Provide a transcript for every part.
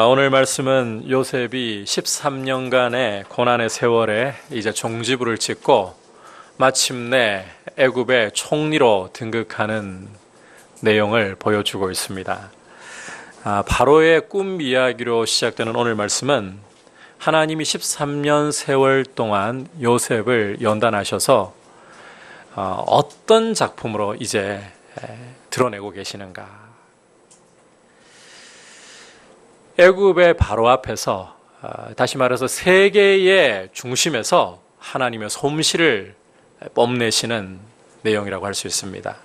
오늘 말씀은 요셉이 13년간의 고난의 세월에 이제 종지부를 찍고 마침내 애굽의 총리로 등극하는 내용을 보여주고 있습니다. 바로의 꿈 이야기로 시작되는 오늘 말씀은 하나님이 13년 세월 동안 요셉을 연단하셔서 어떤 작품으로 이제 드러내고 계시는가. 애굽의 바로 앞에서 다시 말해서 세계의 중심에서 하나님의 솜씨를 뽐내시는 내용이라고 할 수 있습니다.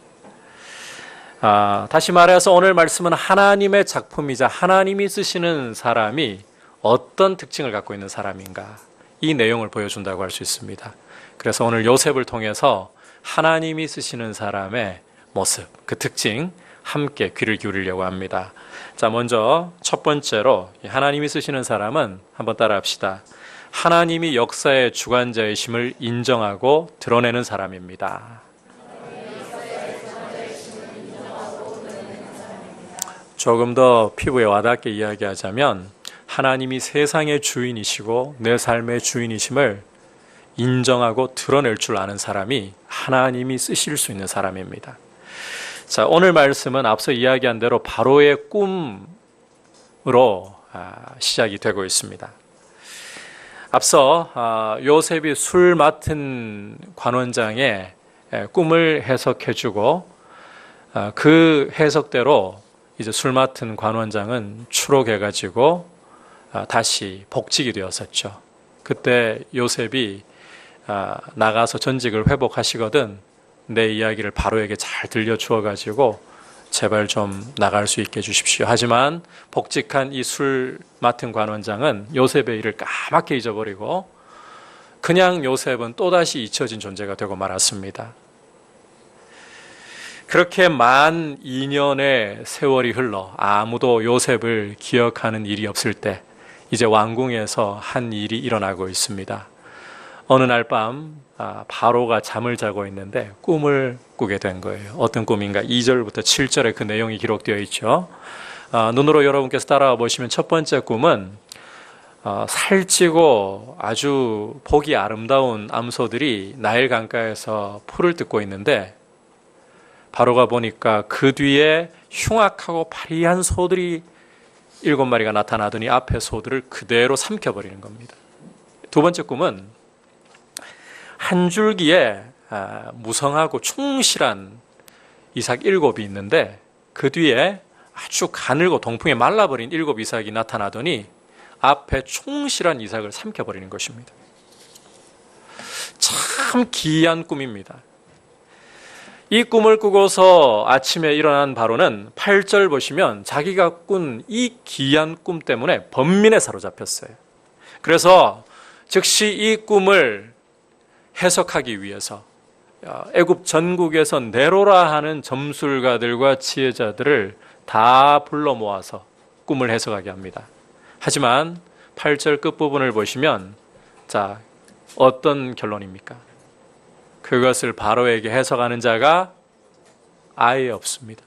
다시 말해서 오늘 말씀은 하나님의 작품이자 하나님이 쓰시는 사람이 어떤 특징을 갖고 있는 사람인가, 이 내용을 보여준다고 할 수 있습니다. 그래서 오늘 요셉을 통해서 하나님이 쓰시는 사람의 모습, 그 특징 함께 귀를 기울이려고 합니다. 자, 먼저 첫 번째로 하나님이 쓰시는 사람은 한번 따라합시다. 하나님이 역사의 주관자이심을 인정하고 드러내는 사람입니다. 조금 더 피부에 와닿게 이야기하자면 하나님이 세상의 주인이시고 내 삶의 주인이심을 인정하고 드러낼 줄 아는 사람이 하나님이 쓰실 수 있는 사람입니다. 자, 오늘 말씀은 앞서 이야기한 대로 바로의 꿈으로 시작이 되고 있습니다. 앞서 요셉이 술 맡은 관원장의 꿈을 해석해주고 그 해석대로 이제 술 맡은 관원장은 추록해가지고 다시 복직이 되었었죠. 그때 요셉이 나가서 전직을 회복하시거든 내 이야기를 바로에게 잘 들려주어가지고 제발 좀 나갈 수 있게 해주십시오. 하지만 복직한 이 술 맡은 관원장은 요셉의 일을 까맣게 잊어버리고 그냥 요셉은 또다시 잊혀진 존재가 되고 말았습니다. 그렇게 만 2년의 세월이 흘러 아무도 요셉을 기억하는 일이 없을 때 이제 왕궁에서 한 일이 일어나고 있습니다. 어느 날 밤 바로가 잠을 자고 있는데 꿈을 꾸게 된 거예요. 어떤 꿈인가? 2절부터 7절에 그 내용이 기록되어 있죠. 눈으로 여러분께서 따라와 보시면 첫 번째 꿈은 살찌고 아주 보기 아름다운 암소들이 나일 강가에서 풀을 뜯고 있는데 바로가 보니까 그 뒤에 흉악하고 파리한 소들이 7마리가 나타나더니 앞에 소들을 그대로 삼켜버리는 겁니다. 두 번째 꿈은 한 줄기에 무성하고 충실한 이삭 7이 있는데 그 뒤에 아주 가늘고 동풍에 말라버린 7 이삭이 나타나더니 앞에 충실한 이삭을 삼켜버리는 것입니다. 참 기이한 꿈입니다. 이 꿈을 꾸고서 아침에 일어난 바로는 8절 보시면 자기가 꾼 이 기이한 꿈 때문에 번민에 사로잡혔어요. 그래서 즉시 이 꿈을 해석하기 위해서 애굽 전국에서 네로라 하는 점술가들과 지혜자들을 다 불러 모아서 꿈을 해석하게 합니다. 하지만 8절 끝부분을 보시면 자, 어떤 결론입니까? 그것을 바로에게 해석하는 자가 아예 없습니다.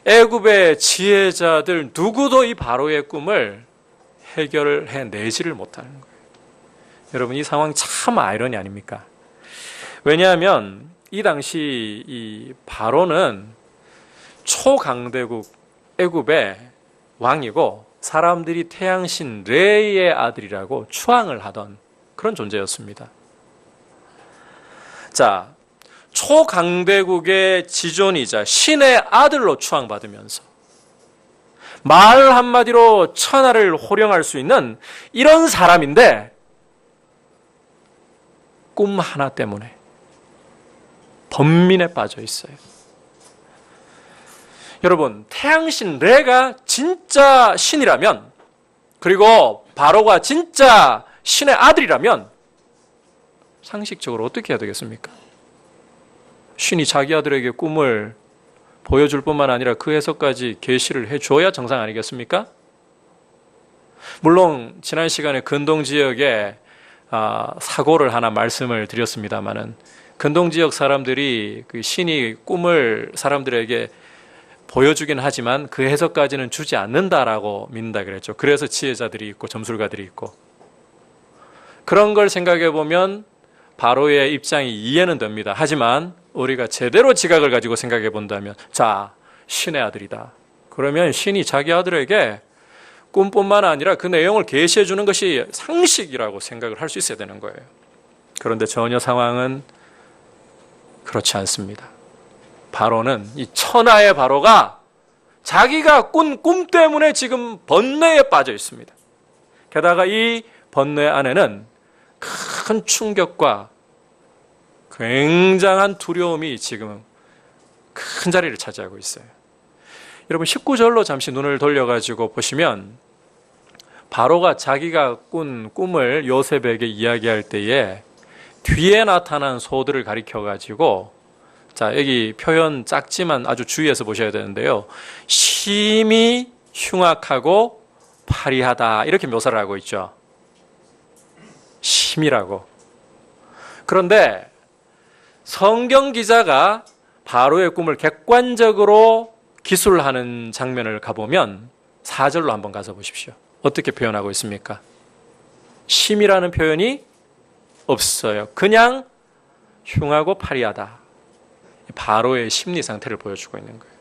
애굽의 지혜자들 누구도 이 바로의 꿈을 해결해내지를 못하는 거예요. 여러분, 이 상황 참 아이러니 아닙니까? 왜냐하면 이 당시 이 바로는 초강대국 애굽의 왕이고 사람들이 태양신 레의 아들이라고 추앙을 하던 그런 존재였습니다. 자, 초강대국의 지존이자 신의 아들로 추앙받으면서 말 한마디로 천하를 호령할 수 있는 이런 사람인데 꿈 하나 때문에 번민에 빠져 있어요. 여러분, 태양신 레가 진짜 신이라면, 그리고 바로가 진짜 신의 아들이라면 상식적으로 어떻게 해야 되겠습니까? 신이 자기 아들에게 꿈을 보여줄 뿐만 아니라 그 해석까지 계시를 해줘야 정상 아니겠습니까? 물론 지난 시간에 근동 지역에 사고를 하나 말씀을 드렸습니다마는 근동 지역 사람들이 그 신이 꿈을 사람들에게 보여주긴 하지만 그 해석까지는 주지 않는다라고 믿는다 그랬죠. 그래서 지혜자들이 있고 점술가들이 있고, 그런 걸 생각해 보면 바로의 입장이 이해는 됩니다. 하지만 우리가 제대로 지각을 가지고 생각해 본다면, 자, 신의 아들이다. 그러면 신이 자기 아들에게 꿈뿐만 아니라 그 내용을 계시해 주는 것이 상식이라고 생각을 할 수 있어야 되는 거예요. 그런데 전혀 상황은 그렇지 않습니다. 바로는, 이 천하의 바로가 자기가 꾼 꿈 때문에 지금 번뇌에 빠져 있습니다. 게다가 이 번뇌 안에는 큰 충격과 굉장한 두려움이 지금 큰 자리를 차지하고 있어요. 여러분 19절로 잠시 눈을 돌려가지고 보시면, 바로가 자기가 꾼 꿈을 요셉에게 이야기할 때에 뒤에 나타난 소들을 가리켜가지고, 자, 여기 표현 작지만 아주 주의해서 보셔야 되는데요. 심히 흉악하고 파리하다, 이렇게 묘사를 하고 있죠. 심이라고. 그런데 성경 기자가 바로의 꿈을 객관적으로 기술하는 장면을 가보면 4절로 한번 가서 보십시오. 어떻게 표현하고 있습니까? 심이라는 표현이 없어요. 그냥 흉하고 파리하다. 바로의 심리 상태를 보여주고 있는 거예요.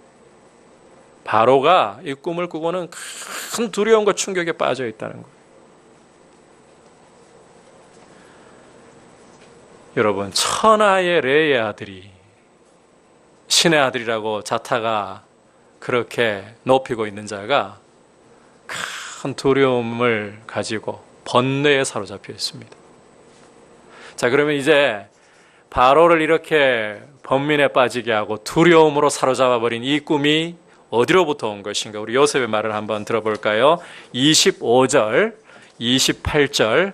바로가 이 꿈을 꾸고는 큰 두려움과 충격에 빠져 있다는 거예요. 여러분, 천하의 레의 아들이 신의 아들이라고 자타가 그렇게 높이고 있는 자가 큰 두려움을 가지고 번뇌에 사로잡혀 있습니다. 자, 그러면 이제 바로를 이렇게 번민에 빠지게 하고 두려움으로 사로잡아 버린 이 꿈이 어디로부터 온 것인가? 우리 요셉의 말을 한번 들어볼까요? 25절, 28절,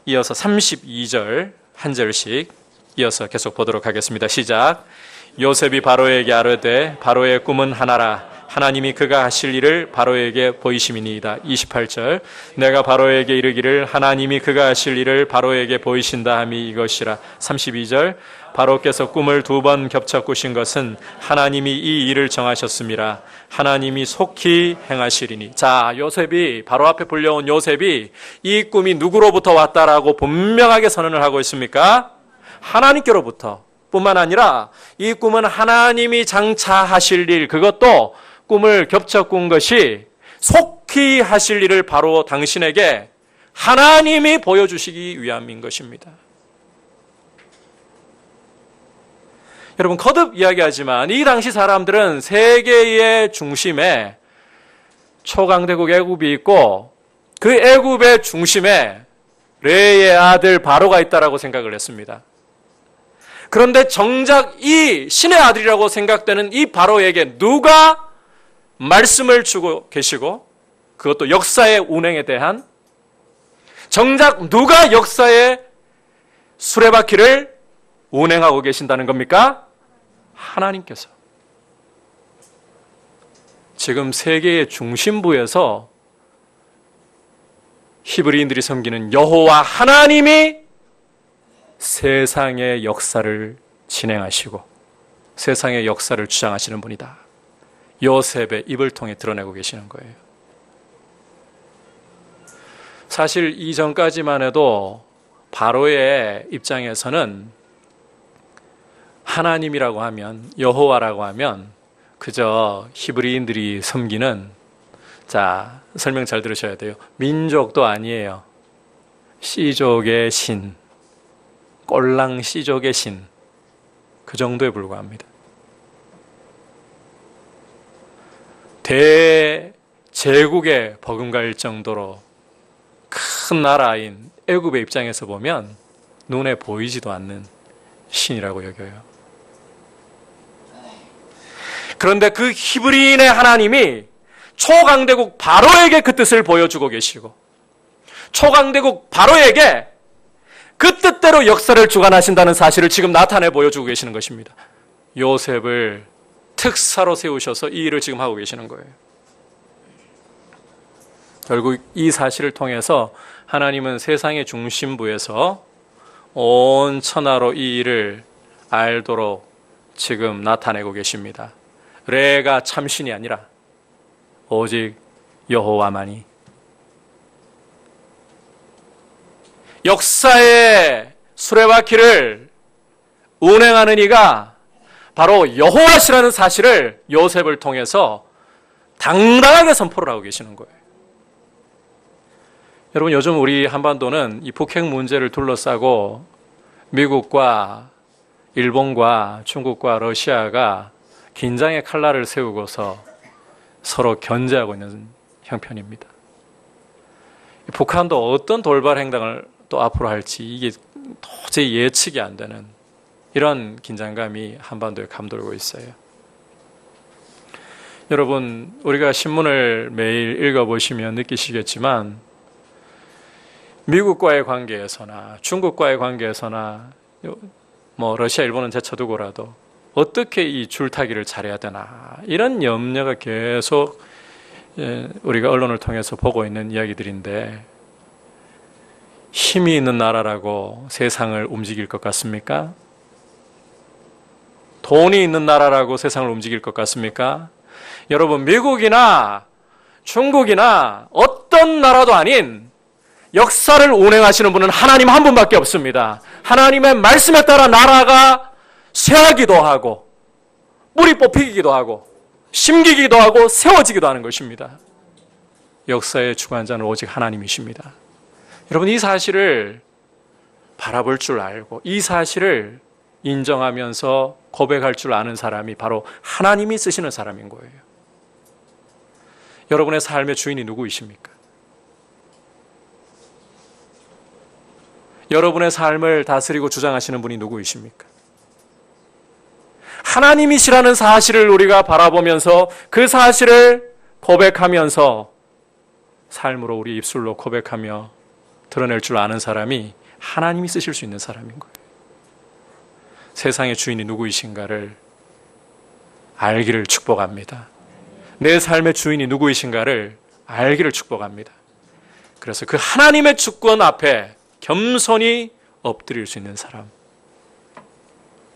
이어서 32절 한 절씩 이어서 계속 보도록 하겠습니다. 시작. 요셉이 바로에게 아뢰되 바로의 꿈은 하나라. 하나님이 그가 하실 일을 바로에게 보이심이니이다. 28절. 내가 바로에게 이르기를 하나님이 그가 하실 일을 바로에게 보이신다 함이 이것이라. 32절. 바로께서 꿈을 2번 겹쳐 꾸신 것은 하나님이 이 일을 정하셨음이라. 하나님이 속히 행하시리니. 자, 요셉이, 바로 앞에 불려온 요셉이 이 꿈이 누구로부터 왔다라고 분명하게 선언을 하고 있습니까? 하나님께로부터. 뿐만 아니라 이 꿈은 하나님이 장차 하실 일, 그것도 꿈을 겹쳐 꾼 것이 속히 하실 일을 바로 당신에게 하나님이 보여주시기 위함인 것입니다. 여러분, 거듭 이야기하지만 이 당시 사람들은 세계의 중심에 초강대국 애굽이 있고 그 애굽의 중심에 레의 아들 바로가 있다라고 생각을 했습니다. 그런데 정작 이 신의 아들이라고 생각되는 이 바로에게 누가 말씀을 주고 계시고, 그것도 역사의 운행에 대한, 정작 누가 역사의 수레바퀴를 운행하고 계신다는 겁니까? 하나님께서. 지금 세계의 중심부에서 히브리인들이 섬기는 여호와 하나님이 세상의 역사를 진행하시고 세상의 역사를 주장하시는 분이다. 요셉의 입을 통해 드러내고 계시는 거예요. 사실 이전까지만 해도 바로의 입장에서는 하나님이라고 하면, 여호와라고 하면 그저 히브리인들이 섬기는, 자, 설명 잘 들으셔야 돼요. 민족도 아니에요. 씨족의 신, 꼴랑 씨족의 신, 그 정도에 불과합니다. 대제국에 버금갈 정도로 큰 나라인 애굽의 입장에서 보면 눈에 보이지도 않는 신이라고 여겨요. 그런데 그 히브리인의 하나님이 초강대국 바로에게 그 뜻을 보여주고 계시고, 초강대국 바로에게 그 뜻대로 역사를 주관하신다는 사실을 지금 나타내 보여주고 계시는 것입니다. 요셉을 특사로 세우셔서 이 일을 지금 하고 계시는 거예요. 결국 이 사실을 통해서 하나님은 세상의 중심부에서 온 천하로 이 일을 알도록 지금 나타내고 계십니다. 레가 참신이 아니라 오직 여호와만이. 역사의 수레바퀴를 운행하는 이가 바로 여호와시라는 사실을 요셉을 통해서 당당하게 선포를 하고 계시는 거예요. 여러분, 요즘 우리 한반도는 이 북핵 문제를 둘러싸고 미국과 일본과 중국과 러시아가 긴장의 칼날을 세우고서 서로 견제하고 있는 형편입니다. 북한도 어떤 돌발 행동을 또 앞으로 할지 이게 도저히 예측이 안 되는 이런 긴장감이 한반도에 감돌고 있어요. 여러분, 우리가 신문을 매일 읽어보시면 느끼시겠지만 미국과의 관계에서나 중국과의 관계에서나 러시아, 일본은 제쳐두고라도 어떻게 이 줄타기를 잘해야 되나 이런 염려가 계속 우리가 언론을 통해서 보고 있는 이야기들인데, 힘이 있는 나라라고 세상을 움직일 것 같습니까? 돈이 있는 나라라고 세상을 움직일 것 같습니까? 여러분, 미국이나 중국이나 어떤 나라도 아닌 역사를 운행하시는 분은 하나님 한 분밖에 없습니다. 하나님의 말씀에 따라 나라가 쇠하기도 하고 뿌리 뽑히기도 하고 심기기도 하고 세워지기도 하는 것입니다. 역사의 주관자는 오직 하나님이십니다. 여러분, 이 사실을 바라볼 줄 알고 이 사실을 인정하면서 고백할 줄 아는 사람이 바로 하나님이 쓰시는 사람인 거예요. 여러분의 삶의 주인이 누구이십니까? 여러분의 삶을 다스리고 주장하시는 분이 누구이십니까? 하나님이시라는 사실을 우리가 바라보면서 그 사실을 고백하면서 삶으로 우리 입술로 고백하며 드러낼 줄 아는 사람이 하나님이 쓰실 수 있는 사람인 거예요. 세상의 주인이 누구이신가를 알기를 축복합니다. 내 삶의 주인이 누구이신가를 알기를 축복합니다. 그래서 그 하나님의 주권 앞에 겸손히 엎드릴 수 있는 사람,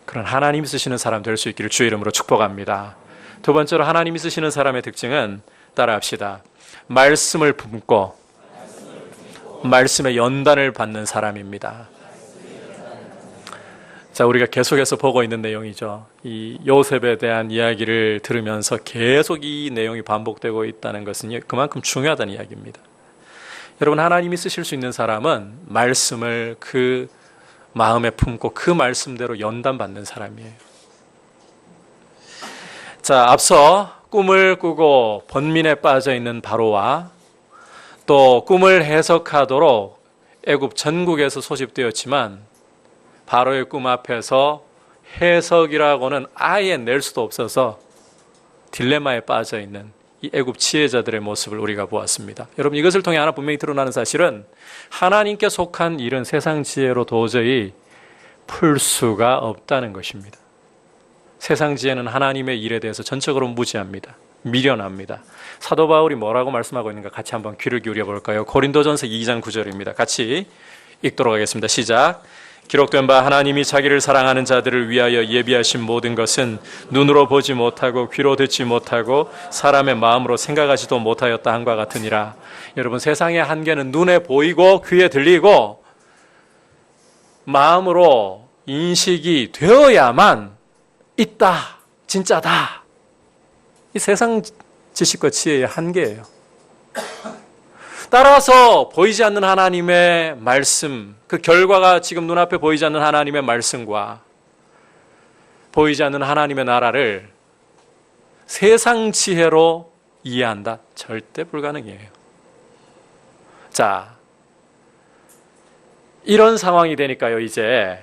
그런 하나님이 쓰시는 사람 될 수 있기를 주의 이름으로 축복합니다. 두 번째로 하나님이 쓰시는 사람의 특징은 따라합시다. 말씀을 품고 말씀의 연단을 받는 사람입니다. 자, 우리가 계속해서 보고 있는 내용이죠. 이 요셉에 대한 이야기를 들으면서 계속 이 내용이 반복되고 있다는 것은 그만큼 중요하다는 이야기입니다. 여러분, 하나님이 쓰실 수 있는 사람은 말씀을 그 마음에 품고 그 말씀대로 연단받는 사람이에요. 자, 앞서 꿈을 꾸고 번민에 빠져 있는 바로와 또 꿈을 해석하도록 애굽 전국에서 소집되었지만 바로의 꿈 앞에서 해석이라고는 아예 낼 수도 없어서 딜레마에 빠져 있는 이 애굽 지혜자들의 모습을 우리가 보았습니다. 여러분, 이것을 통해 하나 분명히 드러나는 사실은 하나님께 속한 일은 세상 지혜로 도저히 풀 수가 없다는 것입니다. 세상 지혜는 하나님의 일에 대해서 전적으로 무지합니다. 미련합니다. 사도 바울이 뭐라고 말씀하고 있는가 같이 한번 귀를 기울여 볼까요? 고린도전서 2장 9절입니다. 같이 읽도록 하겠습니다. 시작. 기록된 바 하나님이 자기를 사랑하는 자들을 위하여 예비하신 모든 것은 눈으로 보지 못하고 귀로 듣지 못하고 사람의 마음으로 생각하지도 못하였다 함과 같으니라. 여러분, 세상의 한계는 눈에 보이고 귀에 들리고 마음으로 인식이 되어야만 있다, 진짜다. 이 세상 지식과 지혜의 한계예요. 따라서 보이지 않는 하나님의 말씀, 그 결과가 지금 눈앞에 보이지 않는 하나님의 말씀과 보이지 않는 하나님의 나라를 세상 지혜로 이해한다? 절대 불가능이에요. 자, 이런 상황이 되니까요, 이제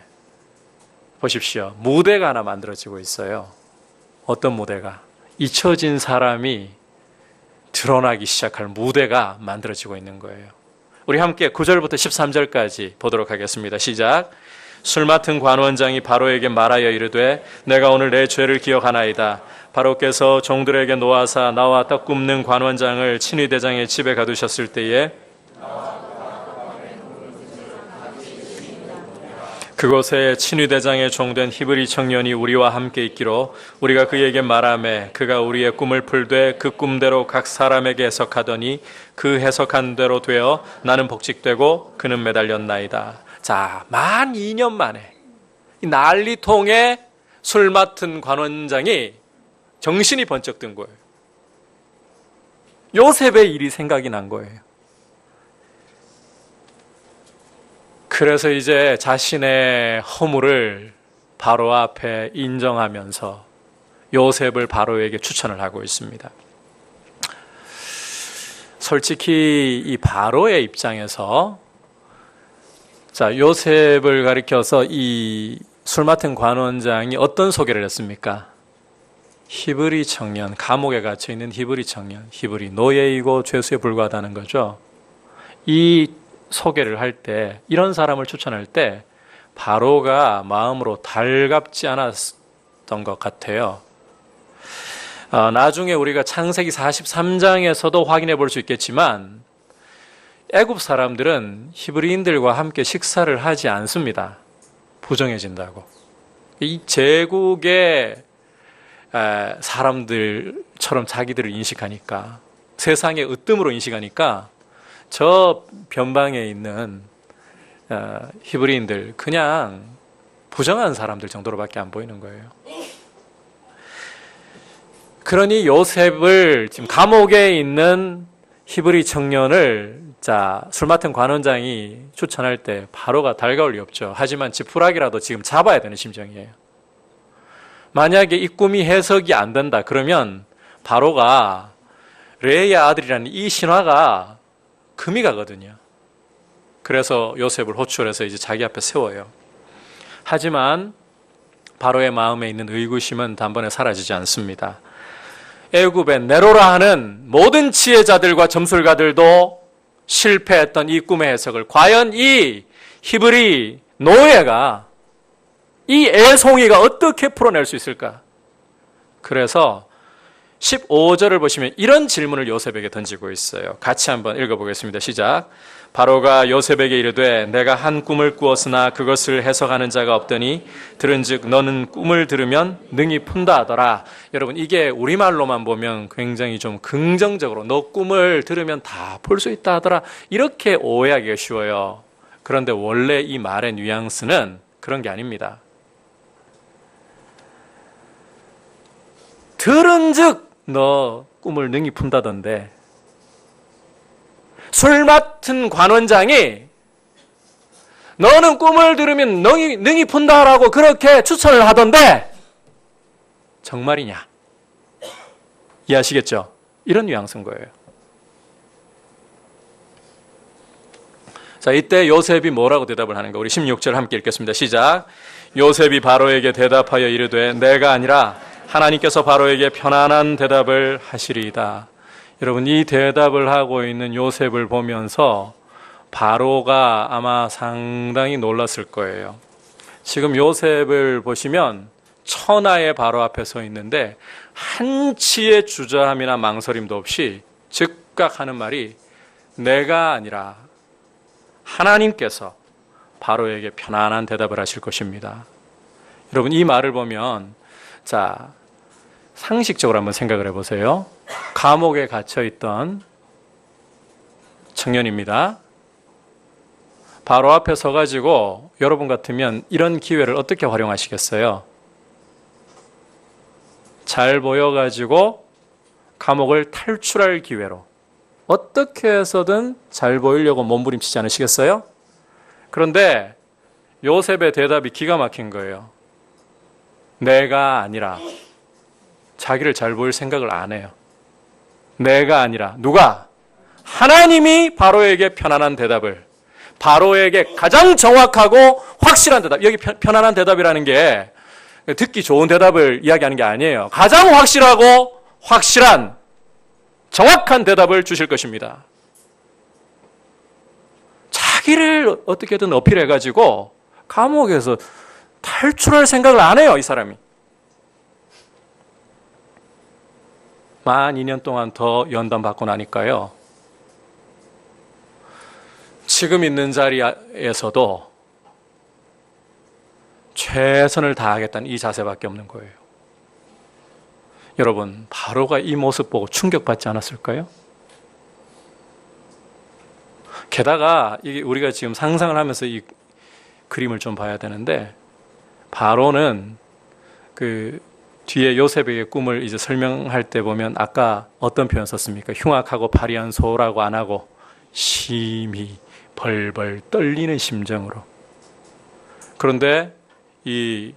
보십시오. 무대가 하나 만들어지고 있어요. 어떤 무대가? 잊혀진 사람이 드러나기 시작할 무대가 만들어지고 있는 거예요. 우리 함께 9절부터 13절까지 보도록 하겠습니다. 시작. 술 맡은 관원장이 바로에게 말하여 이르되 내가 오늘 내 죄를 기억하나이다. 바로께서 종들에게 놓아사 나와 떡 굽는 관원장을 친위 대장의 집에 가두셨을 때에 그곳에 친위대장의 종된 히브리 청년이 우리와 함께 있기로 우리가 그에게 말하매 그가 우리의 꿈을 풀되 그 꿈대로 각 사람에게 해석하더니 그 해석한 대로 되어 나는 복직되고 그는 매달렸나이다. 자, 만 2년 만에 이 난리통에 술 맡은 관원장이 정신이 번쩍 든 거예요. 요셉의 일이 생각이 난 거예요. 그래서 이제 자신의 허물을 바로 앞에 인정하면서 요셉을 바로에게 추천을 하고 있습니다. 솔직히 이 바로의 입장에서 자, 요셉을 가리켜서 이 술 맡은 관원장이 어떤 소개를 했습니까? 히브리 청년, 감옥에 갇혀 있는 히브리 청년, 히브리 노예이고 죄수에 불과하다는 거죠. 이 소개를 할 때, 이런 사람을 추천할 때 바로가 마음으로 달갑지 않았던 것 같아요. 나중에 우리가 창세기 43장에서도 확인해 볼 수 있겠지만 애굽 사람들은 히브리인들과 함께 식사를 하지 않습니다. 부정해진다고. 이 제국의 사람들처럼 자기들을 인식하니까, 세상의 으뜸으로 인식하니까 저 변방에 있는 히브리인들 그냥 부정한 사람들 정도로밖에 안 보이는 거예요. 그러니 요셉을 지금 감옥에 있는 히브리 청년을 술 맡은 관원장이 추천할 때 바로가 달가울 리 없죠. 하지만 지푸라기라도 지금 잡아야 되는 심정이에요. 만약에 이 꿈이 해석이 안 된다 그러면 바로가 레의 아들이라는 이 신화가 금이 가거든요. 그래서 요셉을 호출해서 이제 자기 앞에 세워요. 하지만 바로의 마음에 있는 의구심은 단번에 사라지지 않습니다. 애굽의 네로라 하는 모든 지혜자들과 점술가들도 실패했던 이 꿈의 해석을 과연 이 히브리 노예가, 이 애송이가 어떻게 풀어낼 수 있을까? 그래서 15절을 보시면 이런 질문을 요셉에게 던지고 있어요. 같이 한번 읽어보겠습니다. 시작. 바로가 요셉에게 이르되 내가 한 꿈을 꾸었으나 그것을 해석하는 자가 없더니 들은즉 너는 꿈을 들으면 능히 푼다 하더라. 여러분, 이게 우리말로만 보면 굉장히 좀 긍정적으로 너 꿈을 들으면 다 풀 수 있다 하더라, 이렇게 오해하기가 쉬워요. 그런데 원래 이 말의 뉘앙스는 그런 게 아닙니다. 들은즉 너 꿈을 능히 푼다던데, 술 맡은 관원장이 너는 꿈을 들으면 능히 푼다라고 그렇게 추천을 하던데 정말이냐? 이해하시겠죠? 이런 뉘앙스인 거예요. 자, 이때 요셉이 뭐라고 대답을 하는가? 우리 16절 함께 읽겠습니다. 시작. 요셉이 바로에게 대답하여 이르되 내가 아니라 하나님께서 바로에게 편안한 대답을 하시리이다. 여러분, 이 대답을 하고 있는 요셉을 보면서 바로가 아마 상당히 놀랐을 거예요. 지금 요셉을 보시면 천하의 바로 앞에 서 있는데 한치의 주저함이나 망설임도 없이 즉각 하는 말이 내가 아니라 하나님께서 바로에게 편안한 대답을 하실 것입니다. 여러분, 이 말을 보면 상식적으로 한번 생각을 해보세요. 감옥에 갇혀있던 청년입니다. 바로 앞에 서가지고 여러분 같으면 이런 기회를 어떻게 활용하시겠어요? 잘 보여가지고 감옥을 탈출할 기회로 어떻게 해서든 잘 보이려고 몸부림치지 않으시겠어요? 그런데 요셉의 대답이 기가 막힌 거예요. 내가 아니라, 자기를 잘 보일 생각을 안 해요. 내가 아니라 누가? 하나님이 바로에게 편안한 대답을, 바로에게 가장 정확하고 확실한 대답, 여기 편안한 대답이라는 게 듣기 좋은 대답을 이야기하는 게 아니에요. 가장 확실하고 확실한 정확한 대답을 주실 것입니다. 자기를 어떻게든 어필해가지고 감옥에서 탈출할 생각을 안 해요, 이 사람이. 만 2년 동안 더 연단받고 나니까요, 지금 있는 자리에서도 최선을 다하겠다는 이 자세밖에 없는 거예요. 여러분, 바로가 이 모습 보고 충격받지 않았을까요? 게다가 이게 우리가 지금 상상을 하면서 이 그림을 좀 봐야 되는데, 바로는 그 뒤에 요셉에게 꿈을 이제 설명할 때 보면 아까 어떤 표현 썼습니까? 흉악하고 파리한 소라고 안 하고 심히 벌벌 떨리는 심정으로. 그런데 이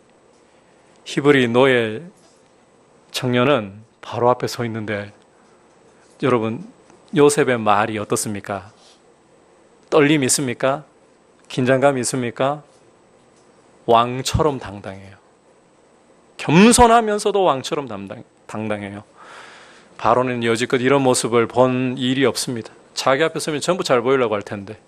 히브리 노예 청년은 바로 앞에 서 있는데, 여러분, 요셉의 말이 어떻습니까? 떨림이 있습니까? 긴장감이 있습니까? 왕처럼 당당해요. 겸손하면서도 왕처럼 당당해요. 바로는 여지껏 이런 모습을 본 일이 없습니다. 자기 앞에 서면 전부 잘 보이려고 할 텐데,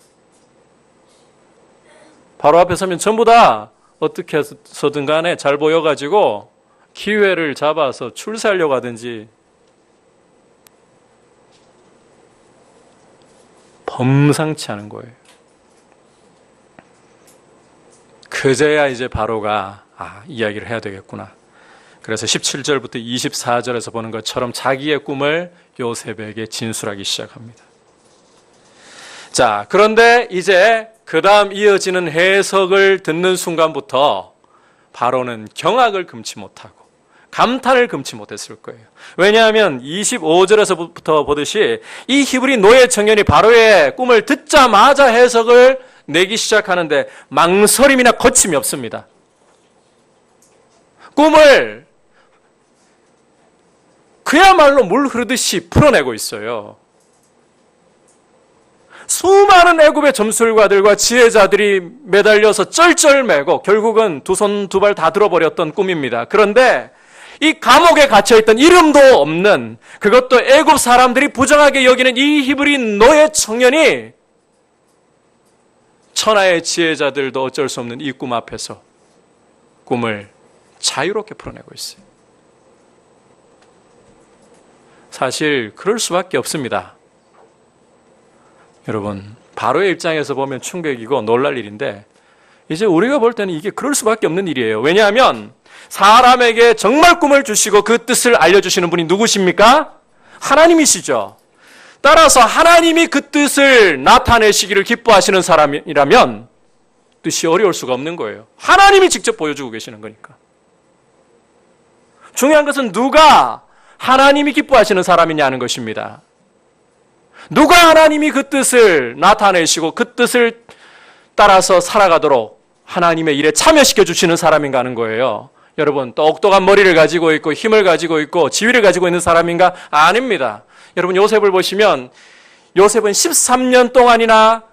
바로 앞에 서면 전부 다 어떻게 해서든 간에 잘 보여가지고 기회를 잡아서 출세하려고 하든지, 범상치 않은 거예요. 그제야 이제 바로가 이야기를 해야 되겠구나. 그래서 17절부터 24절에서 보는 것처럼 자기의 꿈을 요셉에게 진술하기 시작합니다. 자, 그런데 이제 그 다음 이어지는 해석을 듣는 순간부터 바로는 경악을 금치 못하고 감탄을 금치 못했을 거예요. 왜냐하면 25절에서부터 보듯이 이 히브리 노예 청년이 바로의 꿈을 듣자마자 해석을 내기 시작하는데 망설임이나 거침이 없습니다. 꿈을 그야말로 물 흐르듯이 풀어내고 있어요. 수많은 애굽의 점술가들과 지혜자들이 매달려서 쩔쩔매고 결국은 두 손 두 발 다 들어버렸던 꿈입니다. 그런데 이 감옥에 갇혀있던 이름도 없는, 그것도 애굽 사람들이 부정하게 여기는 이 히브리 노예 청년이 천하의 지혜자들도 어쩔 수 없는 이 꿈 앞에서 꿈을 자유롭게 풀어내고 있어요. 사실 그럴 수밖에 없습니다. 여러분, 바로의 입장에서 보면 충격이고 놀랄 일인데, 이제 우리가 볼 때는 이게 그럴 수밖에 없는 일이에요. 왜냐하면 사람에게 정말 꿈을 주시고 그 뜻을 알려주시는 분이 누구십니까? 하나님이시죠. 따라서 하나님이 그 뜻을 나타내시기를 기뻐하시는 사람이라면 뜻이 어려울 수가 없는 거예요. 하나님이 직접 보여주고 계시는 거니까. 중요한 것은 누가 하나님이 기뻐하시는 사람이냐는 것입니다. 누가 하나님이 그 뜻을 나타내시고 그 뜻을 따라서 살아가도록 하나님의 일에 참여시켜 주시는 사람인가 하는 거예요. 여러분, 똑똑한 머리를 가지고 있고 힘을 가지고 있고 지위를 가지고 있는 사람인가? 아닙니다. 여러분, 요셉을 보시면 요셉은 13년 동안이나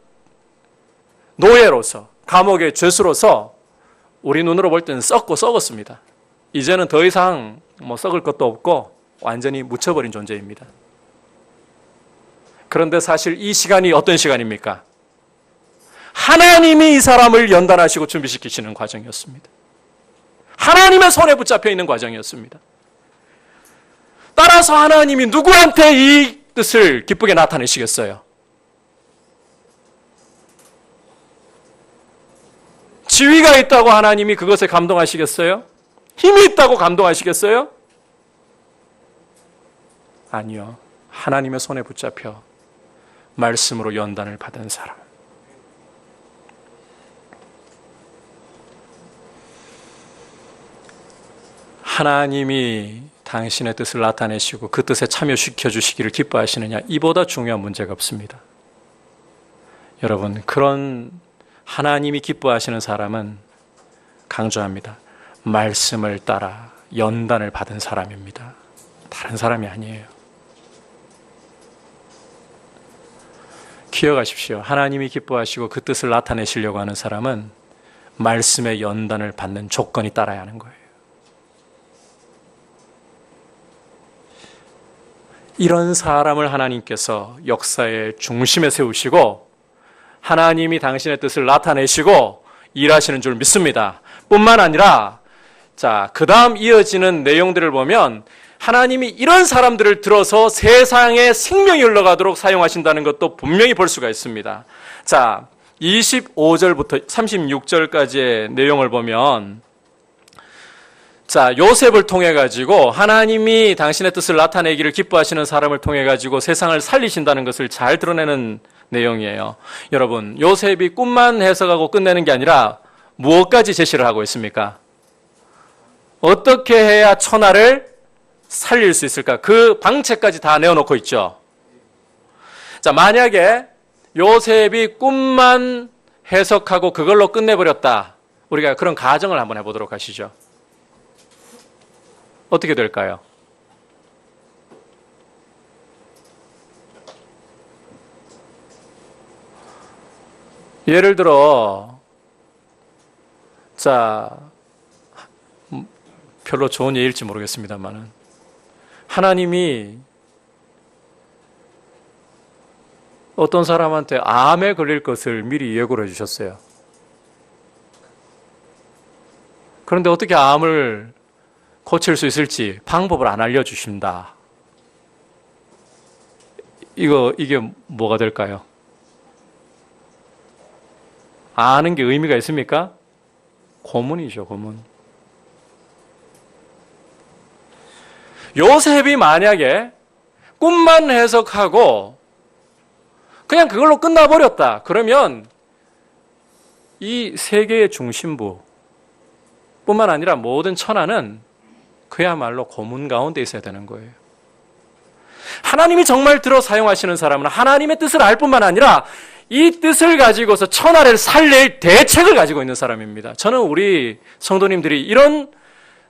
노예로서, 감옥의 죄수로서 우리 눈으로 볼 때는 썩었습니다. 이제는 더 이상 썩을 것도 없고 완전히 묻혀버린 존재입니다. 그런데 사실 이 시간이 어떤 시간입니까? 하나님이 이 사람을 연단하시고 준비시키시는 과정이었습니다. 하나님의 손에 붙잡혀 있는 과정이었습니다. 따라서 하나님이 누구한테 이 뜻을 기쁘게 나타내시겠어요? 지위가 있다고 하나님이 그것에 감동하시겠어요? 힘이 있다고 감동하시겠어요? 아니요. 하나님의 손에 붙잡혀 말씀으로 연단을 받은 사람. 하나님이 당신의 뜻을 나타내시고 그 뜻에 참여시켜 주시기를 기뻐하시느냐, 이보다 중요한 문제가 없습니다. 여러분, 그런 하나님이 기뻐하시는 사람은 강조합니다. 말씀을 따라 연단을 받은 사람입니다. 다른 사람이 아니에요. 기억하십시오. 하나님이 기뻐하시고 그 뜻을 나타내시려고 하는 사람은 말씀의 연단을 받는 조건이 따라야 하는 거예요. 이런 사람을 하나님께서 역사의 중심에 세우시고 하나님이 당신의 뜻을 나타내시고 일하시는 줄 믿습니다. 뿐만 아니라 그 다음 이어지는 내용들을 보면 하나님이 이런 사람들을 들어서 세상에 생명이 흘러가도록 사용하신다는 것도 분명히 볼 수가 있습니다. 자, 25절부터 36절까지의 내용을 보면, 자, 요셉을 통해 가지고 하나님이 당신의 뜻을 나타내기를 기뻐하시는 사람을 통해 가지고 세상을 살리신다는 것을 잘 드러내는 내용이에요. 여러분, 요셉이 꿈만 해석하고 끝내는 게 아니라 무엇까지 제시를 하고 있습니까? 어떻게 해야 천하를 살릴 수 있을까? 그 방책까지 다 내어놓고 있죠. 자, 만약에 요셉이 꿈만 해석하고 그걸로 끝내버렸다. 우리가 그런 가정을 한번 해보도록 하시죠. 어떻게 될까요? 예를 들어, 자, 별로 좋은 예일지 모르겠습니다만은, 하나님이 어떤 사람한테 암에 걸릴 것을 미리 예고를 해주셨어요. 그런데 어떻게 암을 고칠 수 있을지 방법을 안 알려주신다. 이게 뭐가 될까요? 아는 게 의미가 있습니까? 고문이죠, 고문. 요셉이 만약에 꿈만 해석하고 그냥 그걸로 끝나버렸다. 그러면 이 세계의 중심부 뿐만 아니라 모든 천하는 그야말로 고문 가운데 있어야 되는 거예요. 하나님이 정말 들어 사용하시는 사람은 하나님의 뜻을 알 뿐만 아니라 이 뜻을 가지고서 천하를 살릴 대책을 가지고 있는 사람입니다. 저는 우리 성도님들이 이런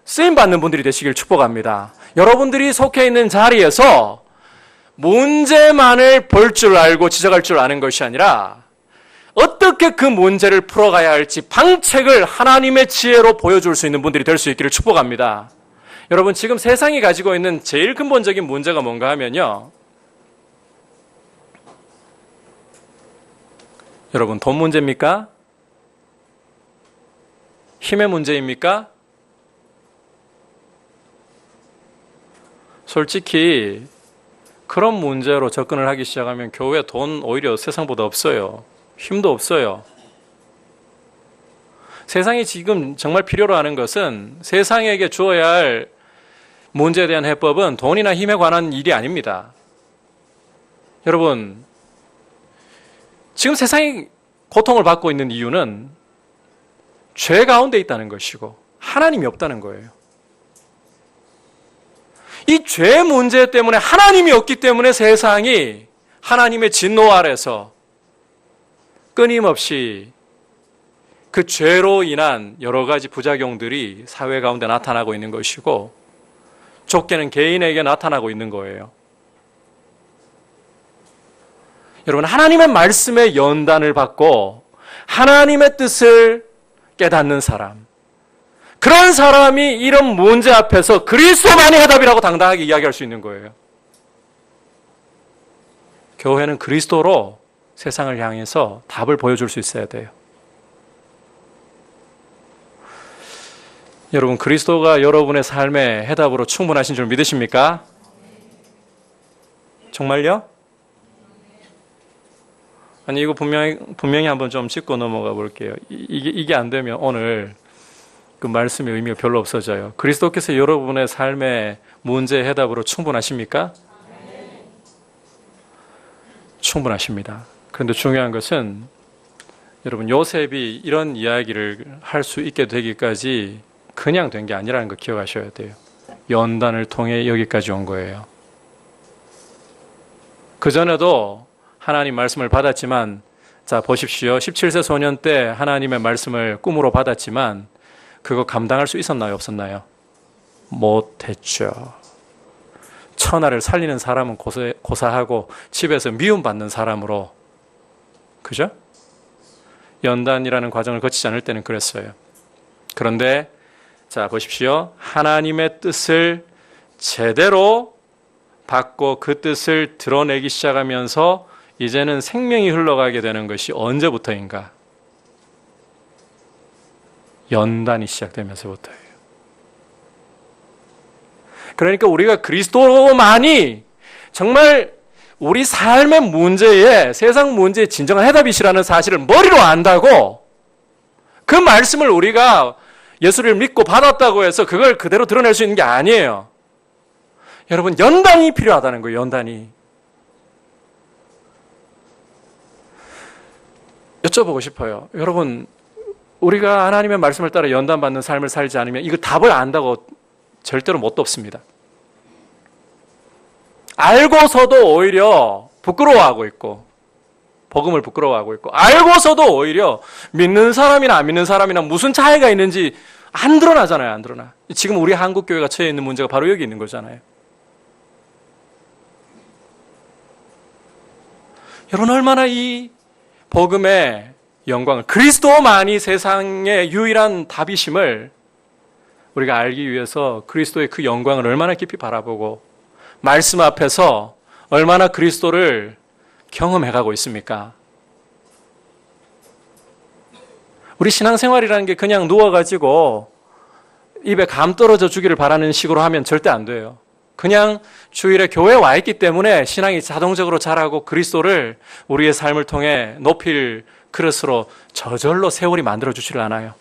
쓰임받는 분들이 되시길 축복합니다. 여러분들이 속해 있는 자리에서 문제만을 볼 줄 알고 지적할 줄 아는 것이 아니라 어떻게 그 문제를 풀어가야 할지 방책을 하나님의 지혜로 보여줄 수 있는 분들이 될 수 있기를 축복합니다. 여러분, 지금 세상이 가지고 있는 제일 근본적인 문제가 뭔가 하면요, 여러분, 돈 문제입니까? 힘의 문제입니까? 솔직히 그런 문제로 접근을 하기 시작하면 교회 돈 오히려 세상보다 없어요. 힘도 없어요. 세상이 지금 정말 필요로 하는 것은, 세상에게 주어야 할 문제에 대한 해법은 돈이나 힘에 관한 일이 아닙니다. 여러분, 지금 세상이 고통을 받고 있는 이유는 죄 가운데 있다는 것이고 하나님이 없다는 거예요. 이 죄 문제 때문에, 하나님이 없기 때문에 세상이 하나님의 진노 아래서 끊임없이 그 죄로 인한 여러 가지 부작용들이 사회 가운데 나타나고 있는 것이고, 좁게는 개인에게 나타나고 있는 거예요. 여러분, 하나님의 말씀의 연단을 받고 하나님의 뜻을 깨닫는 사람, 그런 사람이 이런 문제 앞에서 그리스도만이 해답이라고 당당하게 이야기할 수 있는 거예요. 교회는 그리스도로 세상을 향해서 답을 보여줄 수 있어야 돼요. 여러분, 그리스도가 여러분의 삶의 해답으로 충분하신 줄 믿으십니까? 정말요? 아니, 이거 분명히 한번 좀 짚고 넘어가 볼게요. 이게 안 되면 오늘 그 말씀의 의미가 별로 없어져요. 그리스도께서 여러분의 삶의 문제 해답으로 충분하십니까? 충분하십니다. 그런데 중요한 것은, 여러분, 요셉이 이런 이야기를 할 수 있게 되기까지 그냥 된 게 아니라는 거 기억하셔야 돼요. 연단을 통해 여기까지 온 거예요. 그전에도 하나님 말씀을 받았지만, 자, 보십시오. 17세 소년 때 하나님의 말씀을 꿈으로 받았지만 그거 감당할 수 있었나요? 없었나요? 못했죠. 천하를 살리는 사람은 고사하고 집에서 미움받는 사람으로, 그죠? 연단이라는 과정을 거치지 않을 때는 그랬어요. 그런데 자, 보십시오. 하나님의 뜻을 제대로 받고 그 뜻을 드러내기 시작하면서 이제는 생명이 흘러가게 되는 것이 언제부터인가? 연단이 시작되면서부터예요. 그러니까 우리가 그리스도만이 정말 우리 삶의 문제에, 세상 문제의 진정한 해답이시라는 사실을 머리로 안다고 그 말씀을 우리가 예수를 믿고 받았다고 해서 그걸 그대로 드러낼 수 있는 게 아니에요. 여러분, 연단이 필요하다는 거예요. 연단이. 여쭤보고 싶어요. 여러분, 우리가 하나님의 말씀을 따라 연단받는 삶을 살지 않으면 이거 답을 안다고 절대로 못 돕습니다. 알고서도 오히려 부끄러워하고 있고, 복음을 부끄러워하고 있고, 알고서도 오히려 믿는 사람이나 안 믿는 사람이나 무슨 차이가 있는지 안 드러나잖아요. 안 드러나. 지금 우리 한국 교회가 처해 있는 문제가 바로 여기 있는 거잖아요. 여러분, 얼마나 이 복음의 영광을, 그리스도만이 세상의 유일한 답이심을 우리가 알기 위해서 그리스도의 그 영광을 얼마나 깊이 바라보고 말씀 앞에서 얼마나 그리스도를 경험해가고 있습니까? 우리 신앙생활이라는 게 그냥 누워가지고 입에 감 떨어져 주기를 바라는 식으로 하면 절대 안 돼요. 그냥 주일에 교회에 와 있기 때문에 신앙이 자동적으로 자라고 그리스도를 우리의 삶을 통해 높일 그릇으로 저절로 세월이 만들어주지를 않아요.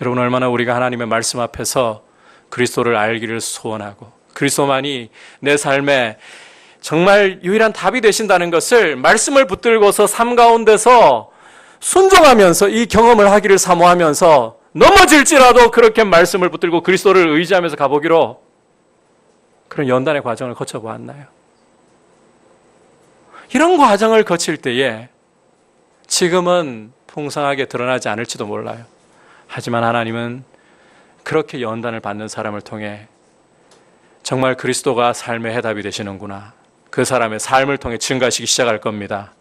여러분, 얼마나 우리가 하나님의 말씀 앞에서 그리스도를 알기를 소원하고 그리스도만이 내 삶에 정말 유일한 답이 되신다는 것을 말씀을 붙들고서 삶 가운데서 순종하면서 이 경험을 하기를 사모하면서 넘어질지라도 그렇게 말씀을 붙들고 그리스도를 의지하면서 가보기로 그런 연단의 과정을 거쳐보았나요? 이런 과정을 거칠 때에 지금은 풍성하게 드러나지 않을지도 몰라요. 하지만 하나님은 그렇게 연단을 받는 사람을 통해 정말 그리스도가 삶의 해답이 되시는구나, 그 사람의 삶을 통해 증가하시기 시작할 겁니다.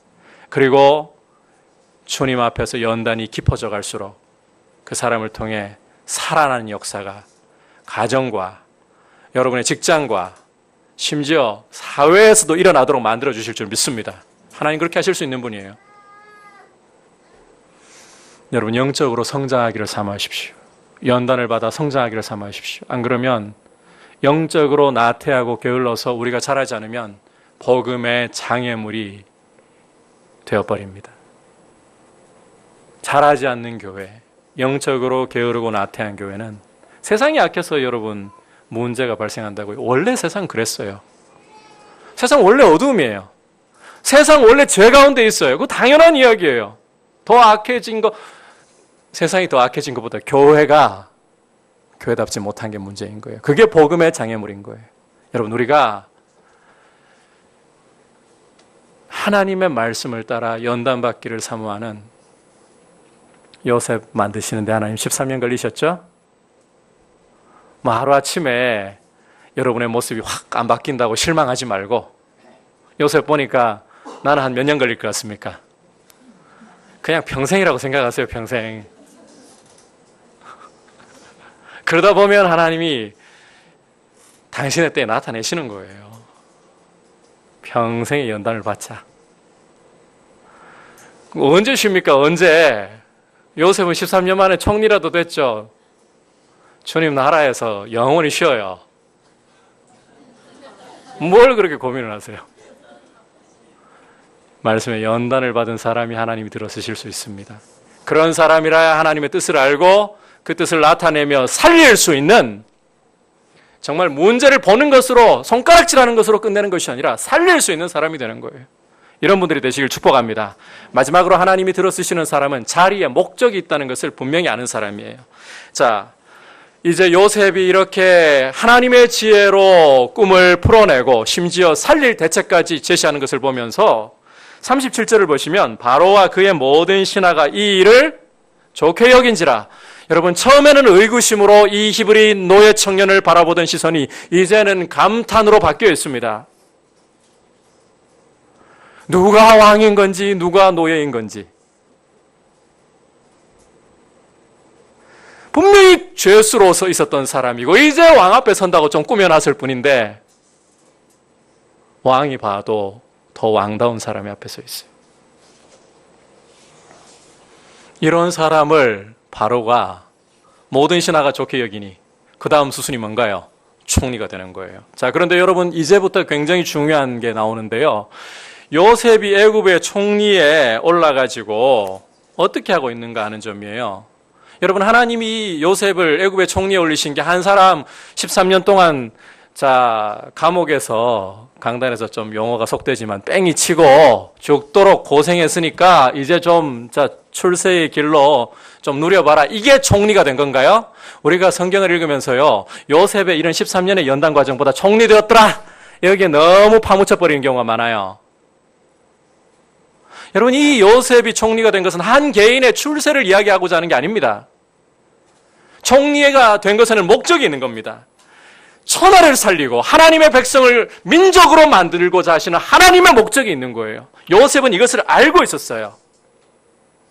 그리고 주님 앞에서 연단이 깊어져 갈수록 그 사람을 통해 살아나는 역사가 가정과 여러분의 직장과 심지어 사회에서도 일어나도록 만들어 주실 줄 믿습니다. 하나님 그렇게 하실 수 있는 분이에요. 여러분, 영적으로 성장하기를 사모하십시오. 연단을 받아 성장하기를 사모하십시오. 안 그러면 영적으로 나태하고 게을러서 우리가 자라지 않으면 복음의 장애물이 되어버립니다. 자라지 않는 교회, 영적으로 게으르고 나태한 교회는 세상이 약해서 여러분 문제가 발생한다고요. 원래 세상 그랬어요. 세상 원래 어두움이에요. 세상 원래 죄 가운데 있어요. 그거 당연한 이야기예요. 더 악해진 거, 세상이 더 악해진 것보다 교회가 교회답지 못한 게 문제인 거예요. 그게 복음의 장애물인 거예요. 여러분, 우리가 하나님의 말씀을 따라 연단받기를 사모하는 요셉 만드시는데 하나님 13년 걸리셨죠? 뭐 하루아침에 여러분의 모습이 확 안 바뀐다고 실망하지 말고, 요셉 보니까 나는 한 몇 년 걸릴 것 같습니까? 그냥 평생이라고 생각하세요. 평생. 그러다 보면 하나님이 당신의 때에 나타내시는 거예요. 평생의 연단을 받자. 언제 쉽니까? 언제? 요셉은 13년 만에 총리라도 됐죠. 주님 나라에서 영원히 쉬어요. 뭘 그렇게 고민을 하세요? 말씀에 연단을 받은 사람이 하나님이 들어서실 수 있습니다. 그런 사람이라야 하나님의 뜻을 알고 그 뜻을 나타내며 살릴 수 있는, 정말 문제를 보는 것으로, 손가락질하는 것으로 끝내는 것이 아니라 살릴 수 있는 사람이 되는 거예요. 이런 분들이 되시길 축복합니다. 마지막으로 하나님이 들어쓰시는 사람은 자리에 목적이 있다는 것을 분명히 아는 사람이에요. 자, 이제 요셉이 이렇게 하나님의 지혜로 꿈을 풀어내고 심지어 살릴 대책까지 제시하는 것을 보면서 37절을 보시면 바로와 그의 모든 신하가 이 일을 좋게 여긴지라. 여러분, 처음에는 의구심으로 이 히브리 노예 청년을 바라보던 시선이 이제는 감탄으로 바뀌어 있습니다. 누가 왕인 건지 누가 노예인 건지. 분명히 죄수로서 있었던 사람이고 이제 왕 앞에 선다고 좀 꾸며놨을 뿐인데 왕이 봐도 더 왕다운 사람이 앞에 서 있어요. 이런 사람을 바로가 모든 신하가 좋게 여기니 그 다음 수순이 뭔가요? 총리가 되는 거예요. 자, 그런데 여러분 이제부터 굉장히 중요한 게 나오는데요. 요셉이 애굽의 총리에 올라가지고 어떻게 하고 있는가 하는 점이에요. 여러분 하나님이 요셉을 애굽의 총리에 올리신 게 한 사람 13년 동안 감옥에서 강단에서 좀 용어가 속되지만 뺑이 치고 죽도록 고생했으니까 이제 좀 출세의 길로 좀 누려봐라. 이게 총리가 된 건가요? 우리가 성경을 읽으면서요. 요셉의 이런 13년의 연단 과정보다 총리 되었더라. 여기에 너무 파묻혀 버리는 경우가 많아요. 여러분 이 요셉이 총리가 된 것은 한 개인의 출세를 이야기하고자 하는 게 아닙니다. 총리가 된 것에는 목적이 있는 겁니다. 천하를 살리고 하나님의 백성을 민족으로 만들고자 하시는 하나님의 목적이 있는 거예요. 요셉은 이것을 알고 있었어요.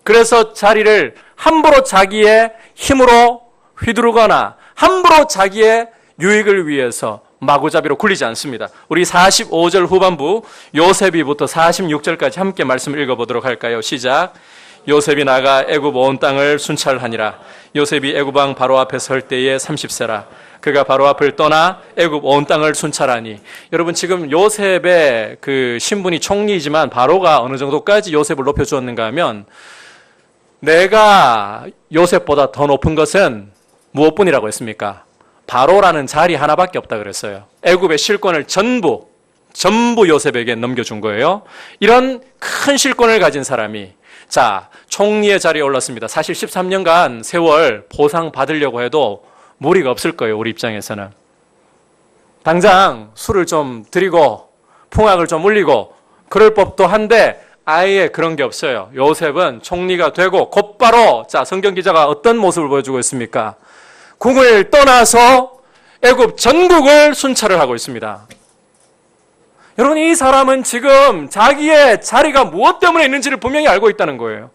그래서 자리를 함부로 자기의 힘으로 휘두르거나 함부로 자기의 유익을 위해서 마구잡이로 굴리지 않습니다. 우리 45절 후반부 요셉이부터 46절까지 함께 말씀을 읽어보도록 할까요? 시작. 요셉이 나가 애굽 온 땅을 순찰하니라. 요셉이 애굽 왕 바로 앞에 설 때에 30세라. 그가 바로 앞을 떠나 애굽 온 땅을 순찰하니. 여러분 지금 요셉의 그 신분이 총리이지만 바로가 어느 정도까지 요셉을 높여주었는가 하면 내가 요셉보다 더 높은 것은 무엇뿐이라고 했습니까? 바로라는 자리 하나밖에 없다 그랬어요. 애굽의 실권을 전부 요셉에게 넘겨준 거예요. 이런 큰 실권을 가진 사람이 총리의 자리에 올랐습니다. 사실 13년간 세월 보상 받으려고 해도 무리가 없을 거예요. 우리 입장에서는. 당장 술을 좀 드리고 풍악을 좀 울리고 그럴 법도 한데 아예 그런 게 없어요. 요셉은 총리가 되고 곧바로 성경 기자가 어떤 모습을 보여주고 있습니까? 궁을 떠나서 애굽 전국을 순찰을 하고 있습니다. 여러분 이 사람은 지금 자기의 자리가 무엇 때문에 있는지를 분명히 알고 있다는 거예요.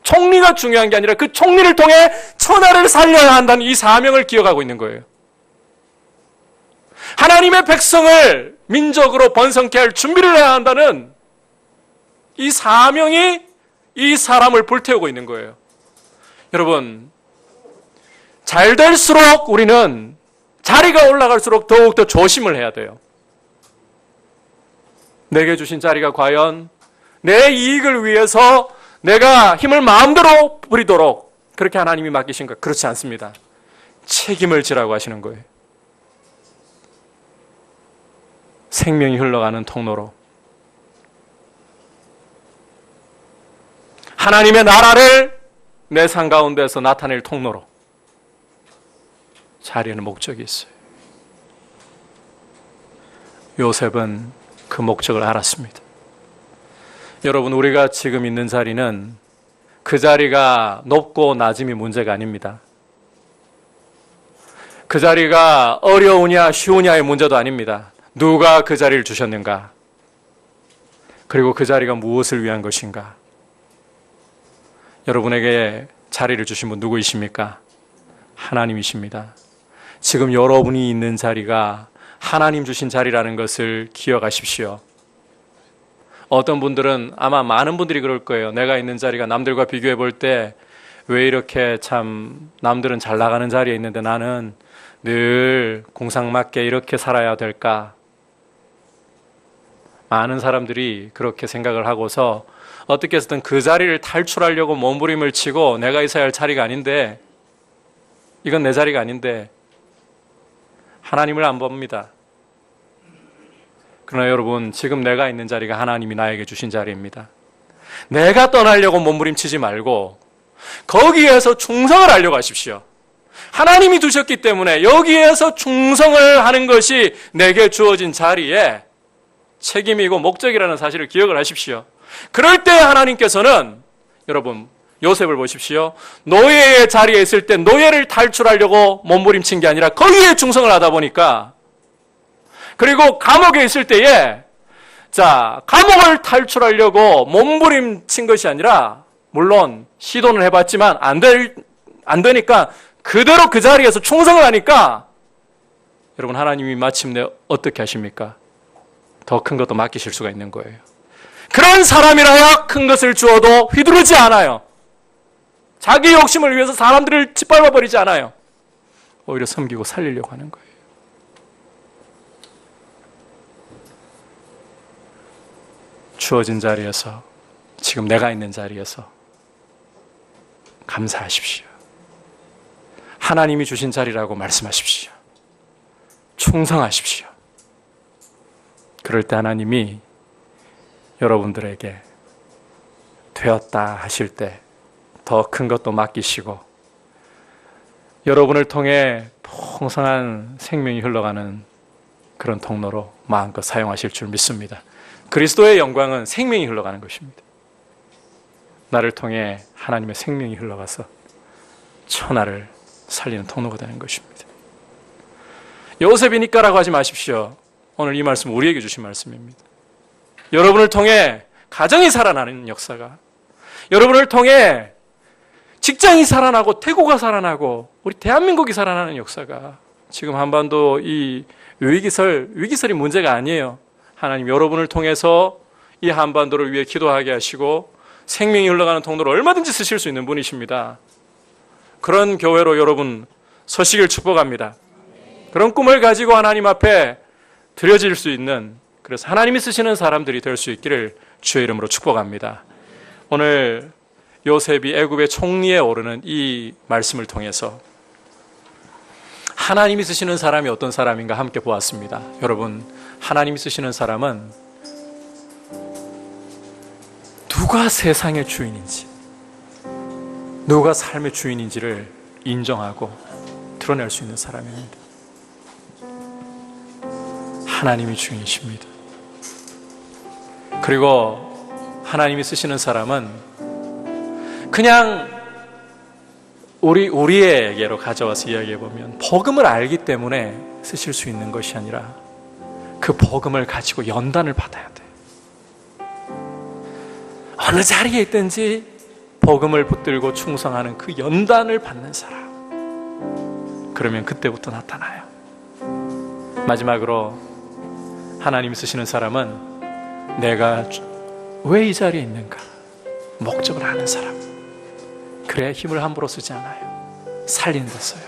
총리가 중요한 게 아니라 그 총리를 통해 천하를 살려야 한다는 이 사명을 기억하고 있는 거예요. 하나님의 백성을 민족으로 번성케 할 준비를 해야 한다는 이 사명이 이 사람을 불태우고 있는 거예요. 여러분 잘 될수록 우리는 자리가 올라갈수록 더욱더 조심을 해야 돼요. 내게 주신 자리가 과연 내 이익을 위해서 내가 힘을 마음대로 부리도록 그렇게 하나님이 맡기신가? 그렇지 않습니다. 책임을 지라고 하시는 거예요. 생명이 흘러가는 통로로 하나님의 나라를 내 삶 가운데서 나타낼 통로로 자리에는 목적이 있어요. 요셉은 그 목적을 알았습니다. 여러분 우리가 지금 있는 자리는 그 자리가 높고 낮음이 문제가 아닙니다. 그 자리가 어려우냐 쉬우냐의 문제도 아닙니다. 누가 그 자리를 주셨는가? 그리고 그 자리가 무엇을 위한 것인가? 여러분에게 자리를 주신 분 누구이십니까? 하나님이십니다. 지금 여러분이 있는 자리가 하나님 주신 자리라는 것을 기억하십시오. 어떤 분들은 아마 많은 분들이 그럴 거예요. 내가 있는 자리가 남들과 비교해 볼 때 왜 이렇게 참 남들은 잘 나가는 자리에 있는데 나는 늘 공상맞게 이렇게 살아야 될까? 많은 사람들이 그렇게 생각을 하고서 어떻게 해서든 그 자리를 탈출하려고 몸부림을 치고 내가 있어야 할 자리가 아닌데 이건 내 자리가 아닌데 하나님을 안 봅니다. 그러나 여러분 지금 내가 있는 자리가 하나님이 나에게 주신 자리입니다. 내가 떠나려고 몸부림치지 말고 거기에서 충성을 하려고 하십시오. 하나님이 두셨기 때문에 여기에서 충성을 하는 것이 내게 주어진 자리에 책임이고 목적이라는 사실을 기억을 하십시오. 그럴 때 하나님께서는 여러분 요셉을 보십시오. 노예의 자리에 있을 때 노예를 탈출하려고 몸부림친 게 아니라 거기에 충성을 하다 보니까 그리고 감옥에 있을 때에 감옥을 탈출하려고 몸부림친 것이 아니라 물론 시도는 해봤지만 안 되니까 그대로 그 자리에서 충성을 하니까 여러분 하나님이 마침내 어떻게 하십니까? 더 큰 것도 맡기실 수가 있는 거예요. 그런 사람이라야 큰 것을 주어도 휘두르지 않아요. 자기 욕심을 위해서 사람들을 짓밟아 버리지 않아요. 오히려 섬기고 살리려고 하는 거예요. 주어진 자리에서, 지금 내가 있는 자리에서 감사하십시오. 하나님이 주신 자리라고 말씀하십시오. 충성하십시오. 그럴 때 하나님이 여러분들에게 되었다 하실 때 더 큰 것도 맡기시고 여러분을 통해 풍성한 생명이 흘러가는 그런 통로로 마음껏 사용하실 줄 믿습니다. 그리스도의 영광은 생명이 흘러가는 것입니다. 나를 통해 하나님의 생명이 흘러가서 천하를 살리는 통로가 되는 것입니다. 요셉이니까라고 하지 마십시오. 오늘 이 말씀 우리에게 주신 말씀입니다. 여러분을 통해 가정이 살아나는 역사가, 여러분을 통해 직장이 살아나고 태고가 살아나고 우리 대한민국이 살아나는 역사가, 지금 한반도 이 위기설이 문제가 아니에요. 하나님 여러분을 통해서 이 한반도를 위해 기도하게 하시고 생명이 흘러가는 통로를 얼마든지 쓰실 수 있는 분이십니다. 그런 교회로 여러분 서시길 축복합니다. 그런 꿈을 가지고 하나님 앞에 드려질 수 있는, 그래서 하나님이 쓰시는 사람들이 될 수 있기를 주의 이름으로 축복합니다. 오늘 요셉이 애굽의 총리에 오르는 이 말씀을 통해서 하나님이 쓰시는 사람이 어떤 사람인가 함께 보았습니다. 여러분, 하나님이 쓰시는 사람은 누가 세상의 주인인지, 누가 삶의 주인인지를 인정하고 드러낼 수 있는 사람입니다. 하나님이 주인이십니다. 그리고 하나님이 쓰시는 사람은 그냥 우리에게로 가져와서 이야기해보면 복음을 알기 때문에 쓰실 수 있는 것이 아니라 그 복음을 가지고 연단을 받아야 돼. 어느 자리에 있든지 복음을 붙들고 충성하는 그 연단을 받는 사람, 그러면 그때부터 나타나요. 마지막으로 하나님 쓰시는 사람은 내가 왜 이 자리에 있는가 목적을 아는 사람. 그래야 힘을 함부로 쓰지 않아요. 살리는 데 써요.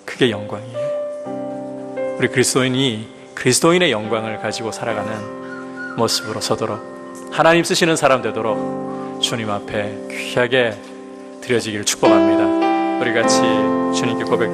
그게 영광이에요. 우리 그리스도인이 그리스도인의 영광을 가지고 살아가는 모습으로 서도록, 하나님 쓰시는 사람 되도록 주님 앞에 귀하게 드려지기를 축복합니다. 우리 같이 주님께 고백